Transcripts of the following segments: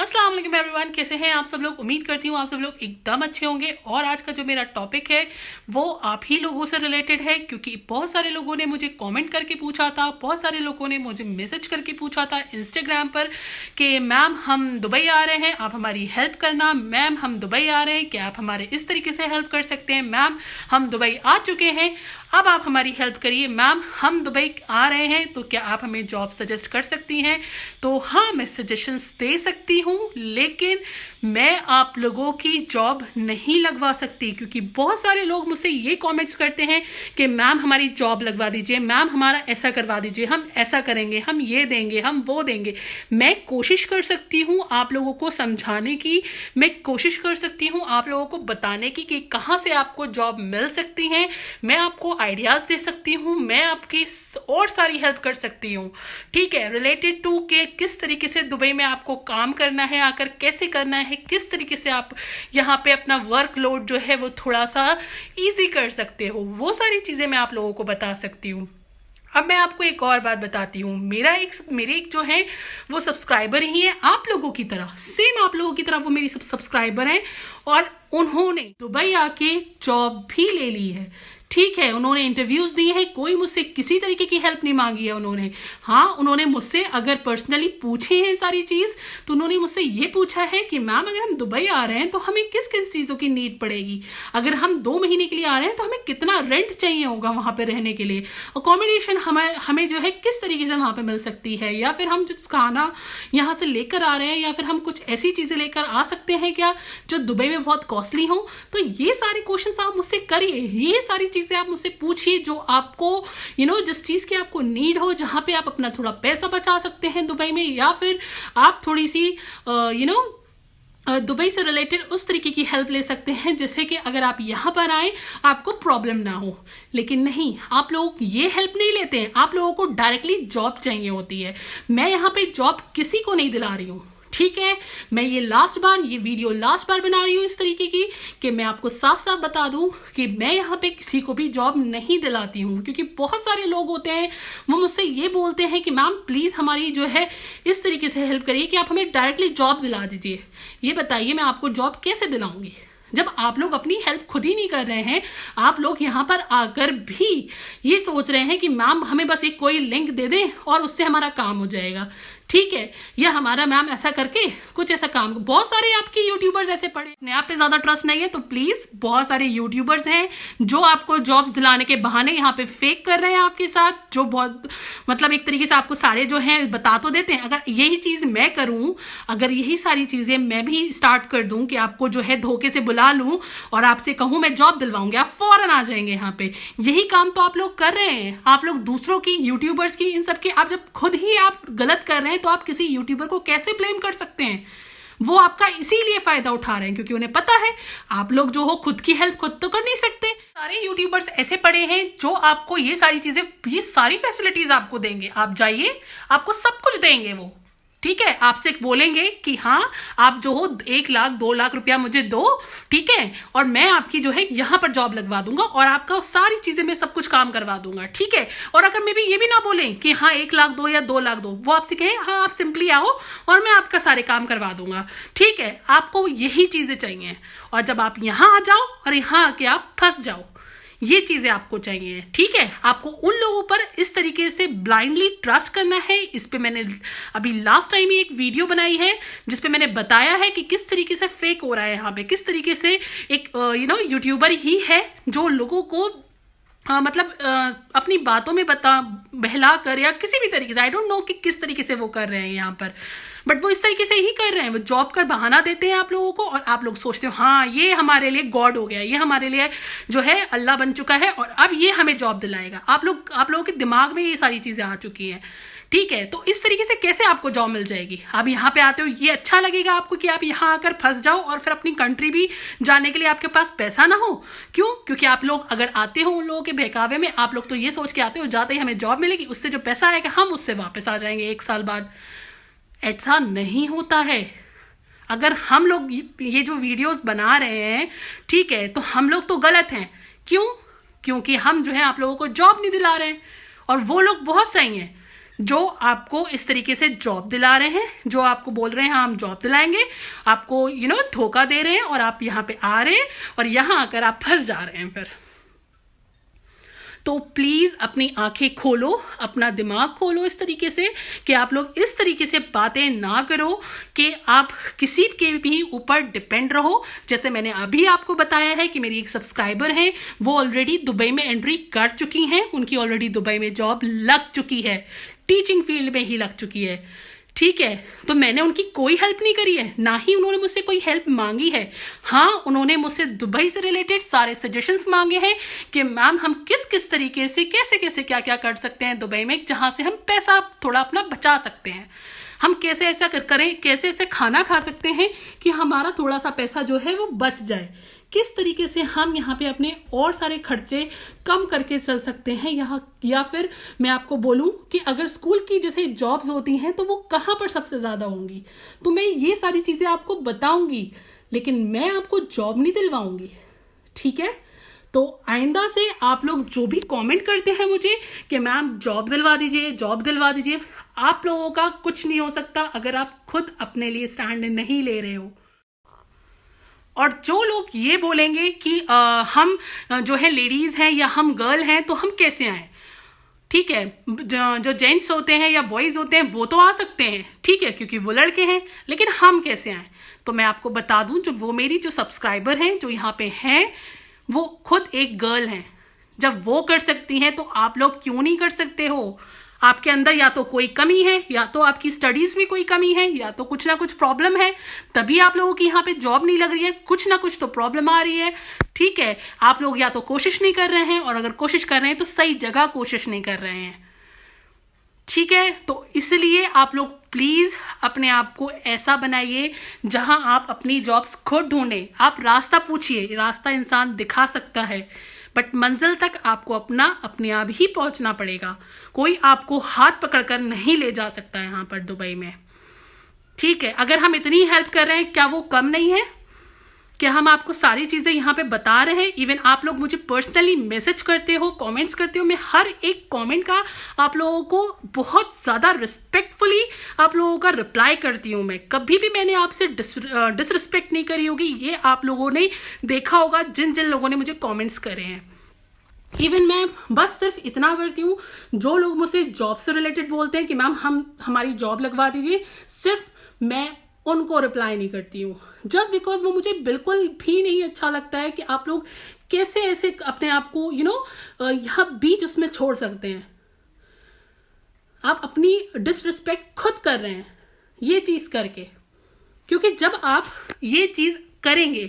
अस्सलाम वालेकुम एवरीवन, कैसे हैं आप सब लोग। उम्मीद करती हूँ आप सब लोग एकदम अच्छे होंगे। और आज का जो मेरा टॉपिक है वो आप ही लोगों से रिलेटेड है, क्योंकि बहुत सारे लोगों ने मुझे कमेंट करके पूछा था, बहुत सारे लोगों ने मुझे मैसेज करके पूछा था इंस्टाग्राम पर कि मैम हम दुबई आ रहे हैं, आप हमारी हेल्प करना। मैम हम दुबई आ रहे हैं, क्या आप हमारे इस तरीके से हेल्प कर सकते हैं। मैम हम दुबई आ चुके हैं, अब आप हमारी हेल्प करिए। मैम हम दुबई आ रहे हैं, तो क्या आप हमें जॉब सजेस्ट कर सकती हैं। तो हाँ, मैं सजेशंस दे सकती हूँ, लेकिन मैं आप लोगों की जॉब नहीं लगवा सकती, क्योंकि बहुत सारे लोग मुझसे ये कमेंट्स करते हैं कि मैम हमारी जॉब लगवा दीजिए, मैम हमारा ऐसा करवा दीजिए, हम ऐसा करेंगे, हम ये देंगे, हम वो देंगे। मैं कोशिश कर सकती हूँ आप लोगों को समझाने की, मैं कोशिश कर सकती हूँ आप लोगों को बताने की कि कहाँ से आपको जॉब मिल सकती है। मैं आपको आइडियाज दे सकती हूँ, मैं आपकी और सारी हेल्प कर सकती हूँ, ठीक है, रिलेटेड टू के किस तरीके से दुबई में आपको काम करना है, आकर कैसे करना है, किस तरीके से आप यहाँ पे अपना वर्कलोड जो है वो थोड़ा सा इजी कर सकते हो, वो सारी चीजें मैं आप लोगों को बता सकती हूँ। अब मैं आपको एक और बात बताती हूँ। मेरे एक जो है वो सब्सक्राइबर ही है, आप लोगों की तरह, सेम आप लोगों की तरह वो मेरी सब्सक्राइबर हैं, और उन्होंने दुबई आके जॉब भी ले ली है, ठीक है। उन्होंने इंटरव्यूज दिए हैं, कोई मुझसे किसी तरीके की हेल्प नहीं मांगी है उन्होंने। हाँ, उन्होंने मुझसे अगर पर्सनली पूछे हैं सारी चीज, तो उन्होंने मुझसे ये पूछा है कि मैम अगर हम दुबई आ रहे हैं तो हमें किस किस चीजों की नीड पड़ेगी, अगर हम 2 महीने के लिए आ रहे हैं तो हमें कितना रेंट चाहिए होगा वहां पे रहने के लिए, अकोमोडेशन हमें जो है किस तरीके से वहां पे मिल सकती है, या फिर हम जो खाना यहाँ से लेकर आ रहे हैं, या फिर हम कुछ ऐसी चीजें लेकर आ सकते हैं क्या जो दुबई में बहुत कॉस्टली हो। तो ये सारे क्वेश्चन आप मुझसे करिए, ये सारी चीजें आप मुझसे पूछिए जो आपको जिस चीज की आपको नीड हो, जहां पे आप अपना थोड़ा पैसा बचा सकते हैं दुबई में, या फिर आप थोड़ी सी दुबई से रिलेटेड उस तरीके की हेल्प ले सकते हैं, जैसे कि अगर आप यहां पर आए आपको प्रॉब्लम ना हो। लेकिन नहीं, आप लोग ये हेल्प नहीं लेते हैं, आप लोगों को डायरेक्टली जॉब चाहिए होती है। मैं यहां पे जॉब किसी को नहीं दिला रही हूं, ठीक है। मैं ये वीडियो लास्ट बार बना रही हूँ इस तरीके की कि मैं आपको साफ साफ बता दूं कि मैं यहाँ पे किसी को भी जॉब नहीं दिलाती हूँ, क्योंकि बहुत सारे लोग होते हैं वो मुझसे ये बोलते हैं कि मैम प्लीज हमारी जो है इस तरीके से हेल्प करिए कि आप हमें डायरेक्टली जॉब दिला दीजिए। ये बताइए मैं आपको जॉब कैसे दिलाऊंगी जब आप लोग अपनी हेल्प खुद ही नहीं कर रहे हैं। आप लोग यहाँ पर आकर भी ये सोच रहे हैं कि मैम हमें बस एक कोई लिंक दे दें और उससे हमारा काम हो जाएगा, ठीक है, या हमारा मैम ऐसा करके कुछ ऐसा काम। बहुत सारे आपके यूट्यूबर्स ऐसे पड़े, अपने आप पे ज्यादा ट्रस्ट नहीं है तो प्लीज, बहुत सारे यूट्यूबर्स हैं जो आपको जॉब्स दिलाने के बहाने यहाँ पे फेक कर रहे हैं आपके साथ, जो बहुत एक तरीके से आपको सारे जो हैं बता तो देते हैं। अगर यही चीज मैं करूं, अगर यही सारी चीजें मैं भी स्टार्ट कर दूं कि आपको जो है धोखे से बुला लूं और आपसे कहूं मैं जॉब दिलवाऊंगी, आप फौरन आ जाएंगे यहाँ पे। यही काम तो आप लोग कर रहे हैं, आप लोग दूसरों की, यूट्यूबर्स की, इन सब की, आप जब खुद ही आप गलत कर रहे हैं तो आप किसी यूट्यूबर को कैसे ब्लेम कर सकते हैं। वो आपका इसीलिए फायदा उठा रहे हैं क्योंकि उन्हें पता है आप लोग जो हो खुद की हेल्प खुद तो कर नहीं सकते। सारे यूट्यूबर्स ऐसे पड़े हैं जो आपको ये सारी चीजें, ये सारी फैसिलिटीज आपको देंगे, आप जाइए आपको सब कुछ देंगे वो, ठीक है। आपसे बोलेंगे कि हाँ आप जो हो 1 लाख 2 लाख रुपया मुझे दो, ठीक है, और मैं आपकी जो है यहां पर जॉब लगवा दूंगा और आपका सारी चीजें मैं सब कुछ काम करवा दूंगा, ठीक है। और अगर मैं भी ये भी ना बोले कि हाँ 1 लाख दो या 2 लाख दो, वो आपसे कहे हाँ आप सिंपली आओ और मैं आपका सारे काम करवा दूंगा, ठीक है। आपको यही चीजें चाहिए, और जब आप यहां आ जाओ और यहां आके आप फंस जाओ, ये चीजें आपको चाहिए, ठीक है। आपको उन लोगों पर इस तरीके से ब्लाइंडली ट्रस्ट करना है। इस पे मैंने अभी लास्ट टाइम ही एक वीडियो बनाई है जिसपे मैंने बताया है कि किस तरीके से फेक हो रहा है यहाँ पे, किस तरीके से एक यूट्यूबर ही है जो लोगों को अपनी बातों में बहला कर या किसी भी तरीके से, आई डोंट नो कि किस तरीके से वो कर रहे हैं यहाँ पर, बट वो इस तरीके से ही कर रहे हैं। वो जॉब का बहाना देते हैं आप लोगों को और आप लोग सोचते हो हाँ ये हमारे लिए गॉड हो गया, ये हमारे लिए जो है अल्लाह बन चुका है और अब ये हमें जॉब दिलाएगा। आप लोगों के दिमाग में ये सारी चीजें आ चुकी हैं, ठीक है। तो इस तरीके से कैसे आपको जॉब मिल जाएगी। आप यहाँ पे आते हो, ये अच्छा लगेगा आपको कि आप यहाँ आकर फंस जाओ और फिर अपनी कंट्री भी जाने के लिए आपके पास पैसा ना हो। क्यों? क्योंकि आप लोग अगर आते हो उन लोगों के बहकावे में, आप लोग तो ये सोच के आते हो जाते ही हमें जॉब मिलेगी, उससे जो पैसा आएगा हम उससे वापस आ जाएंगे 1 साल बाद। ऐसा नहीं होता है। अगर हम लोग ये जो वीडियोस बना रहे हैं, ठीक है, तो हम लोग तो गलत हैं। क्यों? क्योंकि हम जो है आप लोगों को जॉब नहीं दिला रहे हैं और वो लोग बहुत सही हैं। जो आपको इस तरीके से जॉब दिला रहे हैं, जो आपको बोल रहे हैं हाँ हम जॉब दिलाएंगे, आपको धोखा दे रहे हैं और आप यहाँ पे आ रहे हैं और यहाँ आकर आप फंस जा रहे हैं फिर। तो प्लीज अपनी आंखें खोलो, अपना दिमाग खोलो इस तरीके से कि आप लोग इस तरीके से बातें ना करो कि आप किसी के भी ऊपर डिपेंड रहो। जैसे मैंने अभी आपको बताया है कि मेरी एक सब्सक्राइबर है, वो ऑलरेडी दुबई में एंट्री कर चुकी हैं, उनकी ऑलरेडी दुबई में जॉब लग चुकी है, टीचिंग फील्ड में ही लग चुकी है, ठीक है। तो मैंने उनकी कोई हेल्प नहीं करी है, ना ही उन्होंने मुझसे कोई हेल्प मांगी है। हाँ, उन्होंने मुझसे दुबई से रिलेटेड सारे सजेशंस मांगे हैं कि मैम हम किस किस तरीके से कैसे कैसे क्या क्या कर सकते हैं दुबई में, जहां से हम पैसा थोड़ा अपना बचा सकते हैं, हम कैसे ऐसा करें, कैसे ऐसे खाना खा सकते हैं कि हमारा थोड़ा सा पैसा जो है वो बच जाए, किस तरीके से हम यहाँ पे अपने और सारे खर्चे कम करके चल सकते हैं यहाँ। या फिर मैं आपको बोलूं कि अगर स्कूल की जैसे जॉब्स होती हैं तो वो कहाँ पर सबसे ज्यादा होंगी, तो मैं ये सारी चीजें आपको बताऊंगी, लेकिन मैं आपको जॉब नहीं दिलवाऊंगी, ठीक है। तो आइंदा से आप लोग जो भी कमेंट करते हैं मुझे कि मैम जॉब दिलवा दीजिए, जॉब दिलवा दीजिए, आप लोगों का कुछ नहीं हो सकता अगर आप खुद अपने लिए स्टैंड नहीं ले रहे हो। और जो लोग ये बोलेंगे कि हम जो है लेडीज हैं या हम गर्ल हैं तो हम कैसे आए, ठीक है, जो जेंट्स होते हैं या बॉयज होते हैं वो तो आ सकते हैं, ठीक है, क्योंकि वो लड़के हैं, लेकिन हम कैसे आए। तो मैं आपको बता दूं, जो मेरी जो सब्सक्राइबर हैं जो यहाँ पे हैं वो खुद एक गर्ल हैं। जब वो कर सकती हैं तो आप लोग क्यों नहीं कर सकते हो। आपके अंदर या तो कोई कमी है, या तो आपकी स्टडीज में कोई कमी है, या तो कुछ ना कुछ प्रॉब्लम है, तभी आप लोगों की यहाँ पे जॉब नहीं लग रही है, कुछ ना कुछ तो प्रॉब्लम आ रही है, ठीक है। आप लोग या तो कोशिश नहीं कर रहे हैं, और अगर कोशिश कर रहे हैं तो सही जगह कोशिश नहीं कर रहे हैं, ठीक है। तो इसलिए आप लोग प्लीज अपने आप को ऐसा बनाइए जहां आप अपनी जॉब्स खुद ढूंढें। आप रास्ता पूछिए, रास्ता इंसान दिखा सकता है, बट मंजिल तक आपको अपने आप ही पहुंचना पड़ेगा। कोई आपको हाथ पकड़कर नहीं ले जा सकता यहाँ पर दुबई में, ठीक है। अगर हम इतनी हेल्प कर रहे हैं, क्या वो कम नहीं है? क्या हम आपको सारी चीजें यहाँ पे बता रहे हैं? इवन आप लोग मुझे पर्सनली मैसेज करते हो, कमेंट्स करते हो, मैं हर एक कमेंट का आप लोगों को बहुत ज्यादा रिस्पेक्टफुली आप लोगों का रिप्लाई करती हूँ। मैं कभी भी मैंने आपसे डिसरिस्पेक्ट नहीं करी होगी, ये आप लोगों ने देखा होगा जिन जिन लोगों ने मुझे कॉमेंट्स करे हैं। इवन मैं बस सिर्फ इतना करती हूँ, जो लोग मुझसे जॉब से रिलेटेड बोलते हैं कि मैम हमारी जॉब लगवा दीजिए, सिर्फ मैं उनको रिप्लाई नहीं करती हूँ, जस्ट बिकॉज वो मुझे बिल्कुल भी नहीं अच्छा लगता है कि आप लोग कैसे ऐसे अपने आप को यहाँ बीच उसमें छोड़ सकते हैं। आप अपनी डिसरिस्पेक्ट खुद कर रहे हैं ये चीज करके, क्योंकि जब आप ये चीज करेंगे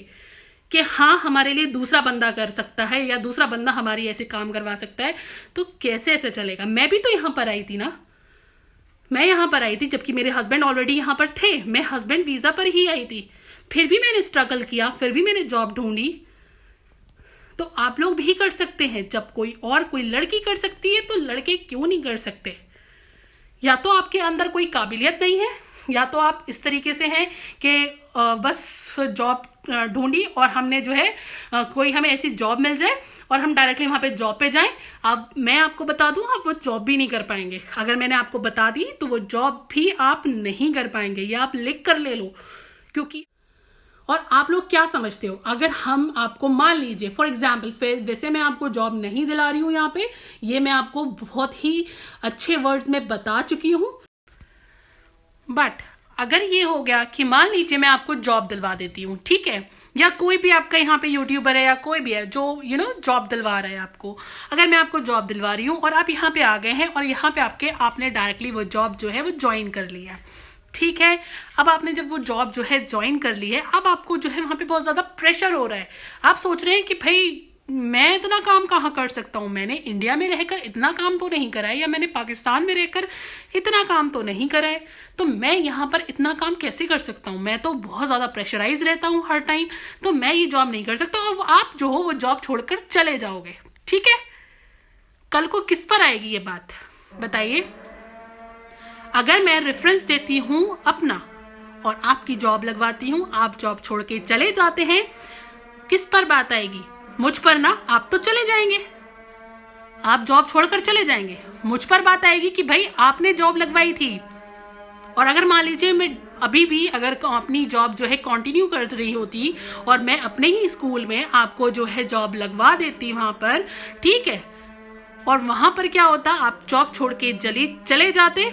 कि हाँ हमारे लिए दूसरा बंदा कर सकता है या दूसरा बंदा हमारी ऐसे काम करवा सकता है, तो कैसे ऐसे चलेगा। मैं भी तो यहाँ पर आई थी ना, मैं यहाँ पर आई थी जबकि मेरे हस्बैंड ऑलरेडी यहाँ पर थे, मैं हस्बैंड वीजा पर ही आई थी, फिर भी मैंने स्ट्रगल किया, फिर भी मैंने जॉब ढूंढी। तो आप लोग भी कर सकते हैं, जब कोई लड़की कर सकती है तो लड़के क्यों नहीं कर सकते। या तो आपके अंदर कोई काबिलियत नहीं है, या तो आप इस तरीके से हैं कि बस जॉब ढूंढी और हमने जो है कोई हमें ऐसी जॉब मिल जाए और हम डायरेक्टली वहां पे जॉब पे जाएं। अब मैं आपको बता दूं, आप वो जॉब भी नहीं कर पाएंगे। अगर मैंने आपको बता दी तो वो जॉब भी आप नहीं कर पाएंगे, या आप लिख कर ले लो। क्योंकि और आप लोग क्या समझते हो, अगर हम आपको मान लीजिए फॉर एग्जाम्पल, वैसे मैं आपको जॉब नहीं दिला रही हूं यहाँ पे, ये मैं आपको बहुत ही अच्छे वर्ड्स में बता चुकी हूं, बट अगर ये हो गया कि मान लीजिए मैं आपको जॉब दिलवा देती हूँ, ठीक है, या कोई भी आपका यहाँ पे यूट्यूबर है या कोई भी है जो जॉब दिलवा रहा है आपको, अगर मैं आपको जॉब दिलवा रही हूँ और आप यहाँ पे आ गए हैं और यहाँ पे आपने डायरेक्टली वो जॉब जो है वो ज्वाइन कर लिया, ठीक है। अब आपने जब वो जॉब जो है ज्वाइन कर ली है, अब आपको जो है वहां पे बहुत ज्यादा प्रेशर हो रहा है। आप सोच रहे हैं कि भाई मैं इतना काम कहाँ कर सकता हूँ, मैंने इंडिया में रहकर इतना काम तो नहीं करा है, या मैंने पाकिस्तान में रहकर इतना काम तो नहीं करा है, तो मैं यहाँ पर इतना काम कैसे कर सकता हूँ। मैं तो बहुत ज्यादा प्रेशराइज रहता हूँ हर टाइम, तो मैं ये जॉब नहीं कर सकता। और आप जो हो वो जॉब छोड़कर चले जाओगे, ठीक है। कल को किस पर आएगी ये बात बताइए। अगर मैं रेफरेंस देती हूं अपना और आपकी जॉब लगवाती हूं, आप जॉब छोड़ के चले जाते हैं, किस पर बात आएगी? मुझ पर ना, आप तो चले जाएंगे, आप जॉब छोड़कर चले जाएंगे। मुझ पर बात आएगी कि भाई आपने जॉब लगवाई थी, और अगर मान लीजिए मैं अभी भी अगर अपनी जॉब जो है कंटिन्यू कर रही होती और मैं अपने ही स्कूल में आपको जो है जॉब लगवा देती वहां पर, ठीक है, और वहां पर क्या होता, आप जॉब छोड़ के चले जाते,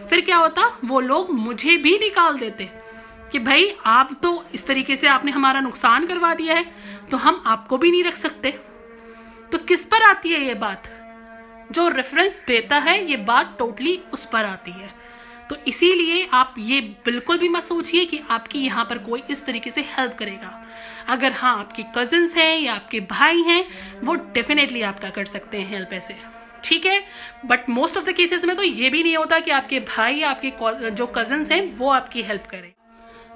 फिर क्या होता, वो लोग मुझे भी निकाल देते कि भाई आप तो इस तरीके से आपने हमारा नुकसान करवा दिया है, तो हम आपको भी नहीं रख सकते। तो किस पर आती है ये बात? जो रेफरेंस देता है ये बात टोटली उस पर आती है। तो इसीलिए आप ये बिल्कुल भी मत सोचिए कि आपकी यहाँ पर कोई इस तरीके से हेल्प करेगा। अगर हाँ आपके कजिन्स हैं या आपके भाई हैं, वो डेफिनेटली आपका कर सकते हैं हेल्प ऐसे, ठीक है। But most of the cases में तो ये भी नहीं होता कि आपके भाई या आपके जो कजिन्स हैं वो आपकी हेल्प करें।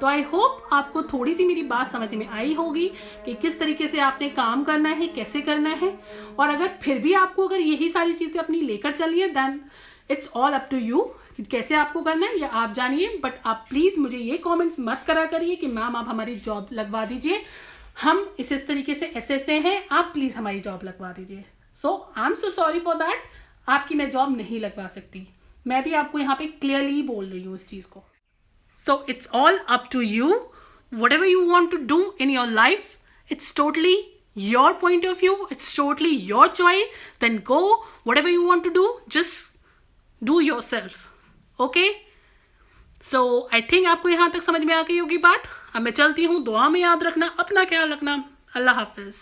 तो आई होप आपको थोड़ी सी मेरी बात समझ में आई होगी कि किस तरीके से आपने काम करना है, कैसे करना है। और अगर फिर भी आपको अगर यही सारी चीजें अपनी लेकर चलिए, then it's all up to you, कैसे आपको करना है या आप जानिए। बट आप प्लीज मुझे ये कमेंट्स मत करा करिए कि मैम आप हमारी जॉब लगवा दीजिए, हम इस तरीके से ऐसे हैं, आप प्लीज हमारी जॉब लगवा दीजिए। So I am so sorry for that, आपकी मैं जॉब नहीं लगवा सकती। मैं भी आपको यहाँ पे क्लियरली बोल रही हूँ इस चीज को। So it's all up to you. Whatever you want to do in your life, it's totally your point of view. It's totally your choice. Then go. Whatever you want to do, just do yourself. Okay? So I think आपको यहाँ तक समझ में आ गई होगी बात। अब मैं चलती हूँ, दुआ में याद रखना, अपना ख्याल रखना। अल्लाह हाफिज।